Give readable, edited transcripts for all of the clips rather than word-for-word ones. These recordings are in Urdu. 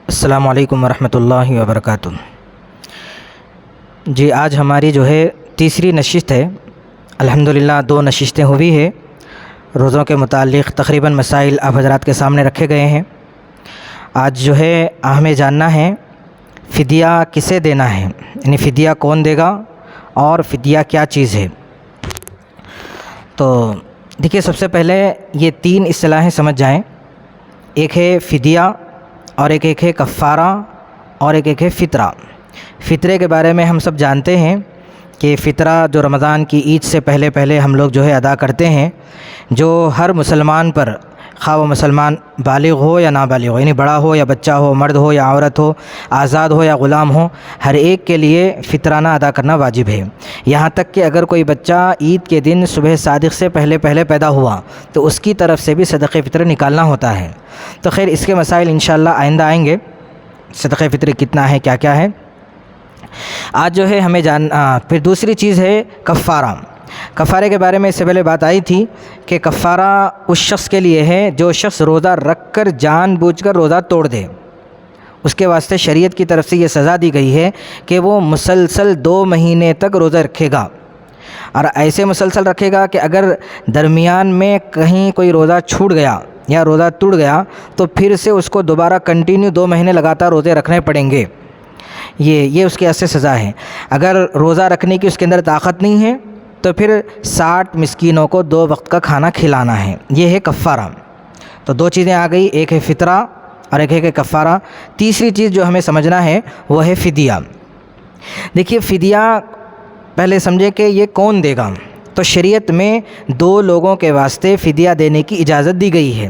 السلام علیکم ورحمۃ اللہ وبرکاتہ۔ جی آج ہماری تیسری نشست ہے۔ الحمدللہ 2 نشستیں ہوئی ہے۔ روزوں کے متعلق تقریباً مسائل آپ حضرات کے سامنے رکھے گئے ہیں۔ آج ہمیں جاننا ہے فدیہ کسے دینا ہے، یعنی فدیہ کون دے گا اور فدیہ کیا چیز ہے۔ تو دیکھیے، سب سے پہلے یہ 3 اصطلاحیں سمجھ جائیں۔ ایک ہے فدیہ اور ایک ہے کفارہ اور ایک ہے فطرہ۔ فطرے کے بارے میں ہم سب جانتے ہیں کہ فطرہ جو رمضان کی عید سے پہلے ہم لوگ ادا کرتے ہیں، جو ہر مسلمان پر، خواہ وہ مسلمان بالغ ہو یا نابالغ ہو، یعنی بڑا ہو یا بچہ ہو، مرد ہو یا عورت ہو، آزاد ہو یا غلام ہو، ہر ایک کے لیے فطرانہ ادا کرنا واجب ہے۔ یہاں تک کہ اگر کوئی بچہ عید کے دن صبح صادق سے پہلے پیدا ہوا تو اس کی طرف سے بھی صدقہ فطر نکالنا ہوتا ہے۔ تو خیر، اس کے مسائل انشاءاللہ آئندہ آئیں گے، صدقہ فطر کتنا ہے، کیا ہے۔ آج ہمیں پھر دوسری چیز ہے کفارہ۔ کفارے کے بارے میں اس سے پہلے بات آئی تھی کہ کفارہ اس شخص کے لیے ہے جو شخص روزہ رکھ کر جان بوجھ کر روزہ توڑ دے۔ اس کے واسطے شریعت کی طرف سے یہ سزا دی گئی ہے کہ وہ مسلسل 2 مہینے تک روزہ رکھے گا، اور ایسے مسلسل رکھے گا کہ اگر درمیان میں کہیں کوئی روزہ چھوٹ گیا یا روزہ ٹوٹ گیا تو پھر سے اس کو دوبارہ کنٹینیو 2 مہینے لگاتار روزے رکھنے پڑیں گے۔ یہ اس کے ایسے سزا ہے۔ اگر روزہ رکھنے کی اس کے اندر طاقت نہیں ہے تو پھر 60 مسکینوں کو 2 وقت کا کھانا کھلانا ہے۔ یہ ہے کفارہ۔ تو 2 چیزیں آ گئی، ایک ہے فطرہ اور ایک ہے کفارہ۔ تیسری چیز جو ہمیں سمجھنا ہے وہ ہے فدیہ۔ دیکھیے، فدیہ پہلے سمجھے کہ یہ کون دے گا۔ تو شریعت میں 2 لوگوں کے واسطے فدیہ دینے کی اجازت دی گئی ہے۔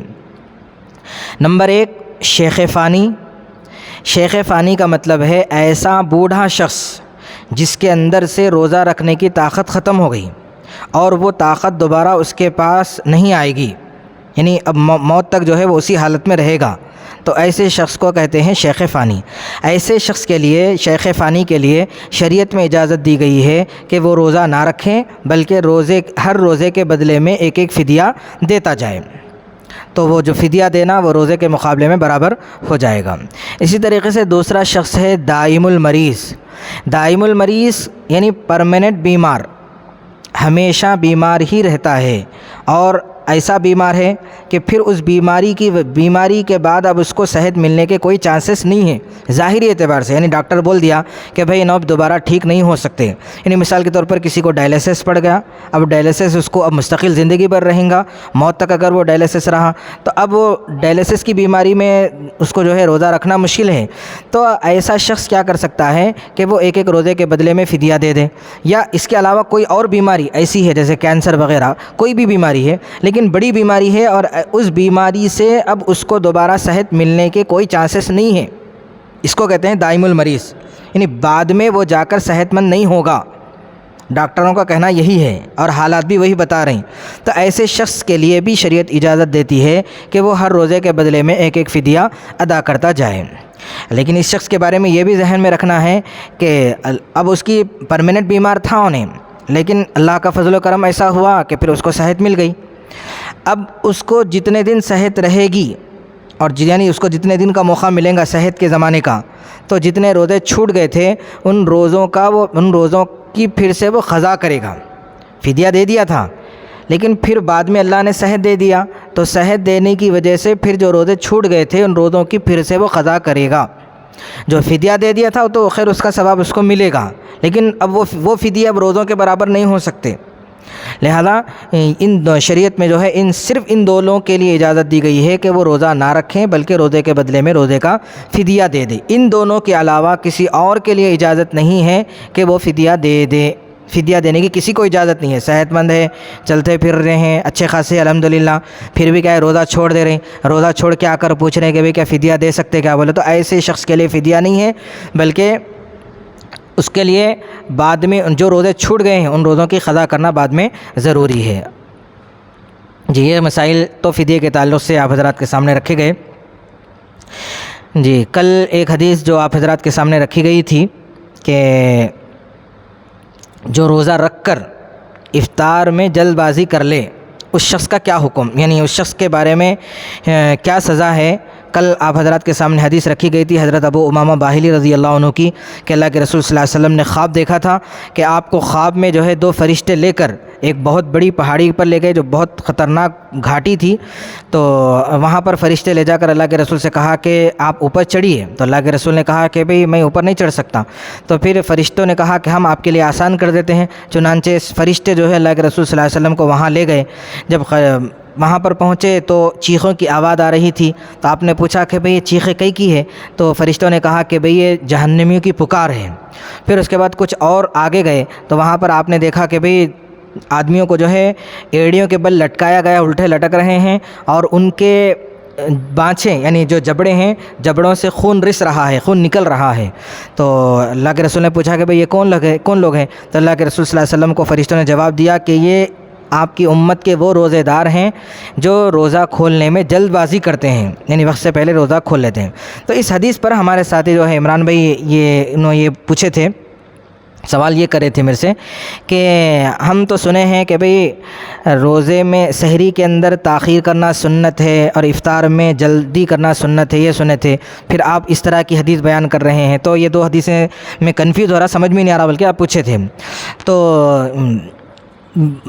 نمبر 1، شیخ فانی۔ شیخ فانی کا مطلب ہے ایسا بوڑھا شخص جس کے اندر سے روزہ رکھنے کی طاقت ختم ہو گئی اور وہ طاقت دوبارہ اس کے پاس نہیں آئے گی، یعنی اب موت تک وہ اسی حالت میں رہے گا، تو ایسے شخص کو کہتے ہیں شیخ فانی۔ ایسے شخص کے لیے، شیخ فانی کے لیے شریعت میں اجازت دی گئی ہے کہ وہ روزہ نہ رکھیں، بلکہ ہر روزے کے بدلے میں ایک فدیہ دیتا جائے۔ تو وہ جو فدیہ دینا وہ روزے کے مقابلے میں برابر ہو جائے گا۔ اسی طریقے سے دوسرا شخص ہے دائم المریض۔ دائم المریض یعنی پرماننٹ بیمار، ہمیشہ بیمار ہی رہتا ہے، اور ایسا بیمار ہے کہ پھر اس بیماری کے بعد اب اس کو صحت ملنے کے کوئی چانسز نہیں ہیں ظاہری اعتبار سے، یعنی ڈاکٹر بول دیا کہ بھئی اب دوبارہ ٹھیک نہیں ہو سکتے۔ یعنی مثال کے طور پر کسی کو ڈائلیسس پڑ گیا، اب ڈائلیسس اس کو اب مستقل زندگی بھر رہیں گا، موت تک اگر وہ ڈائلیسس رہا تو اب وہ ڈائلیسس کی بیماری میں اس کو روزہ رکھنا مشکل ہے۔ تو ایسا شخص کیا کر سکتا ہے کہ وہ ایک روزے کے بدلے میں فدیہ دے دے، یا اس کے علاوہ کوئی اور بیماری ایسی ہے جیسے کینسر وغیرہ، کوئی بھی بیماری ہے لیکن بڑی بیماری ہے اور اس بیماری سے اب اس کو دوبارہ صحت ملنے کے کوئی چانسز نہیں ہیں، اس کو کہتے ہیں دائم المریض، یعنی بعد میں وہ جا کر صحت مند نہیں ہوگا۔ ڈاکٹروں کا کہنا یہی ہے اور حالات بھی وہی بتا رہے ہیں۔ تو ایسے شخص کے لیے بھی شریعت اجازت دیتی ہے کہ وہ ہر روزے کے بدلے میں ایک فدیہ ادا کرتا جائے۔ لیکن اس شخص کے بارے میں یہ بھی ذہن میں رکھنا ہے کہ اب اس کی پرماننٹ بیمار تھا انہیں، لیکن اللہ کا فضل و کرم ایسا ہوا کہ پھر اس کو صحت مل گئی۔ اب اس کو جتنے دن صحت رہے گی، اور یعنی اس کو جتنے دن کا موقع ملے گا صحت کے زمانے کا، تو جتنے روزے چھوٹ گئے تھے ان روزوں کی پھر سے وہ قضا کرے گا۔ فدیہ دے دیا تھا لیکن پھر بعد میں اللہ نے صحت دے دیا، تو صحت دینے کی وجہ سے پھر جو روزے چھوٹ گئے تھے ان روزوں کی پھر سے وہ قضا کرے گا۔ جو فدیہ دے دیا تھا تو خیر اس کا ثواب اس کو ملے گا، لیکن اب وہ فدیہ اب روزوں کے برابر نہیں ہو سکتے۔ لہذا شریعت میں صرف ان 2 لوگوں کے لیے اجازت دی گئی ہے کہ وہ روزہ نہ رکھیں بلکہ روزے کے بدلے میں روزے کا فدیہ دے دیں۔ ان دونوں کے علاوہ کسی اور کے لیے اجازت نہیں ہے کہ وہ فدیہ دے دے۔ فدیہ دینے کی کسی کو اجازت نہیں ہے، صحت مند ہے، چلتے پھر رہے ہیں اچھے خاصے الحمدللہ، پھر بھی روزہ چھوڑ دے رہے ہیں، روزہ چھوڑ کے آ کر پوچھ رہے ہیں کہ بھئی کیا فدیہ دے سکتے کیا؟ بولے تو ایسے شخص کے لیے فدیہ نہیں ہے، بلکہ اس کے لیے بعد میں جو روزے چھوٹ گئے ہیں ان روزوں کی قضا کرنا بعد میں ضروری ہے۔ جی یہ مسائل تو فدیے کے تعلق سے آپ حضرات کے سامنے رکھے گئے۔ جی کل ایک حدیث جو آپ حضرات کے سامنے رکھی گئی تھی کہ جو روزہ رکھ کر افطار میں جلد بازی کر لے اس شخص کا کیا حکم، یعنی اس شخص کے بارے میں کیا سزا ہے، کل آپ حضرات کے سامنے حدیث رکھی گئی تھی حضرت ابو امامہ باہلی رضی اللہ عنہ کی کہ اللہ کے رسول صلی اللہ علیہ وسلم نے خواب دیکھا تھا کہ آپ کو خواب میں جو ہے دو فرشتے لے کر ایک بہت بڑی پہاڑی پر لے گئے جو بہت خطرناک گھاٹی تھی، تو وہاں پر فرشتے لے جا کر اللہ کے رسول سے کہا کہ آپ اوپر چڑھیے، تو اللہ کے رسول نے کہا کہ بھئی میں اوپر نہیں چڑھ سکتا، تو پھر فرشتوں نے کہا کہ ہم آپ کے لیے آسان کر دیتے ہیں، چنانچہ فرشتے جو ہے اللہ کے رسول صلی اللہ علیہ وسلم کو وہاں لے گئے۔ جب وہاں پر پہنچے تو چیخوں کی آواز آ رہی تھی، تو آپ نے پوچھا کہ بھئی یہ چیخیں کئی کی ہے؟ تو فرشتوں نے کہا کہ بھئی یہ جہنمیوں کی پکار ہے۔ پھر اس کے بعد کچھ اور آگے گئے تو وہاں پر آپ نے دیکھا کہ بھئی آدمیوں کو جو ہے ایڑیوں کے بل لٹکایا گیا، الٹے لٹک رہے ہیں، اور ان کے بانچیں یعنی جو جبڑے ہیں، جبڑوں سے خون رس رہا ہے، خون نکل رہا ہے۔ تو اللہ کے رسول نے پوچھا کہ بھئی یہ کون لوگ ہیں؟ تو اللہ کے رسول صلی اللہ علیہ وسلم کو فرشتوں نے جواب دیا کہ یہ آپ کی امت کے وہ روزے دار ہیں جو روزہ کھولنے میں جلد بازی کرتے ہیں، یعنی وقت سے پہلے روزہ کھول لیتے ہیں۔ تو اس حدیث پر ہمارے ساتھی جو ہے عمران بھائی انہوں یہ پوچھے تھے، سوال یہ کرے تھے میرے سے کہ ہم تو سنے ہیں کہ بھئی روزے میں سحری کے اندر تاخیر کرنا سنت ہے اور افطار میں جلدی کرنا سنت ہے، یہ سنے تھے، پھر آپ اس طرح کی حدیث بیان کر رہے ہیں، تو یہ دو حدیثیں میں کنفیوز ہو رہا، سمجھ میں نہیں آ رہا، بلکہ آپ پوچھے تھے۔ تو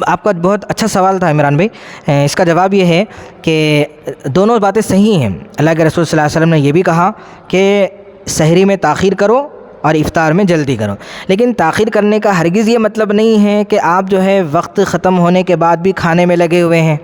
آپ کا بہت اچھا سوال تھا عمران بھائی، اس کا جواب یہ ہے کہ دونوں باتیں صحیح ہیں۔ اللہ کے رسول صلی اللہ علیہ وسلم نے یہ بھی کہا کہ سحری میں تاخیر کرو اور افطار میں جلدی کرو، لیکن تاخیر کرنے کا ہرگز یہ مطلب نہیں ہے کہ آپ جو ہے وقت ختم ہونے کے بعد بھی کھانے میں لگے ہوئے ہیں،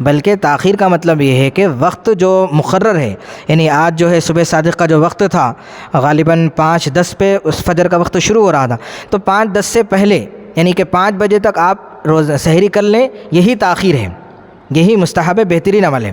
بلکہ تاخیر کا مطلب یہ ہے کہ وقت جو مقرر ہے، یعنی آج جو ہے صبح صادق کا جو وقت تھا غالباً 5:10 پہ اس فجر کا وقت شروع ہو رہا تھا، تو 5:10 سے پہلے یعنی کہ 5 بجے تک آپ سحری کر لیں، یہی تاخیر ہے، یہی مستحب بہترین عمل ہے۔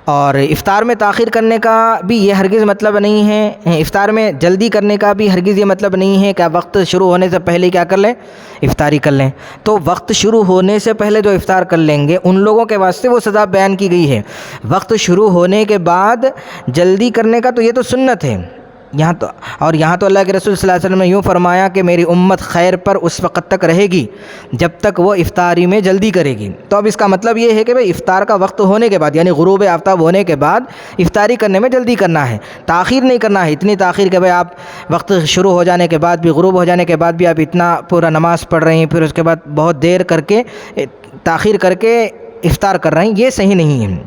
اور افطار میں تاخیر کرنے کا بھی یہ ہرگز مطلب نہیں ہے، افطار میں جلدی کرنے کا بھی ہرگز یہ مطلب نہیں ہے کہ آپ وقت شروع ہونے سے پہلے کیا کر لیں، افطاری کر لیں۔ تو وقت شروع ہونے سے پہلے جو افطار کر لیں گے ان لوگوں کے واسطے وہ سزا بیان کی گئی ہے، وقت شروع ہونے کے بعد جلدی کرنے کا تو یہ تو سنت ہے۔ یہاں تو اللہ کے رسول صلی اللہ علیہ وسلم نے یوں فرمایا کہ میری امت خیر پر اس وقت تک رہے گی جب تک وہ افطاری میں جلدی کرے گی۔ تو اب اس کا مطلب یہ ہے کہ بھئی افطار کا وقت ہونے کے بعد یعنی غروب آفتاب ہونے کے بعد افطاری کرنے میں جلدی کرنا ہے، تاخیر نہیں کرنا ہے، اتنی تاخیر کہ بھئی آپ وقت شروع ہو جانے کے بعد بھی، غروب ہو جانے کے بعد بھی آپ اتنا پورا نماز پڑھ رہے ہیں، پھر اس کے بعد بہت دیر کر کے تاخیر کر کے افطار کر رہے ہیں، یہ صحیح نہیں ہے۔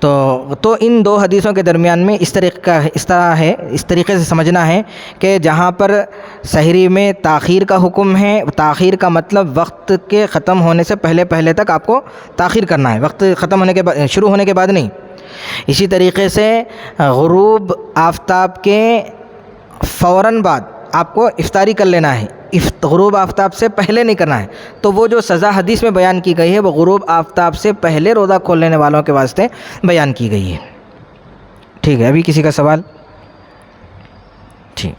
تو ان دو حدیثوں کے درمیان میں اس طریقے سے سمجھنا ہے کہ جہاں پر سحری میں تاخیر کا حکم ہے، تاخیر کا مطلب وقت کے ختم ہونے سے پہلے تک آپ کو تاخیر کرنا ہے، وقت ختم ہونے کے بعد، شروع ہونے کے بعد نہیں۔ اسی طریقے سے غروب آفتاب کے فوراً بعد آپ کو افطاری کر لینا ہے، غروب آفتاب سے پہلے نہیں کرنا ہے۔ تو وہ جو سزا حدیث میں بیان کی گئی ہے وہ غروب آفتاب سے پہلے روزہ کھول لینے والوں کے واسطے بیان کی گئی ہے۔ ٹھیک ہے، ابھی کسی کا سوال؟ ٹھیک۔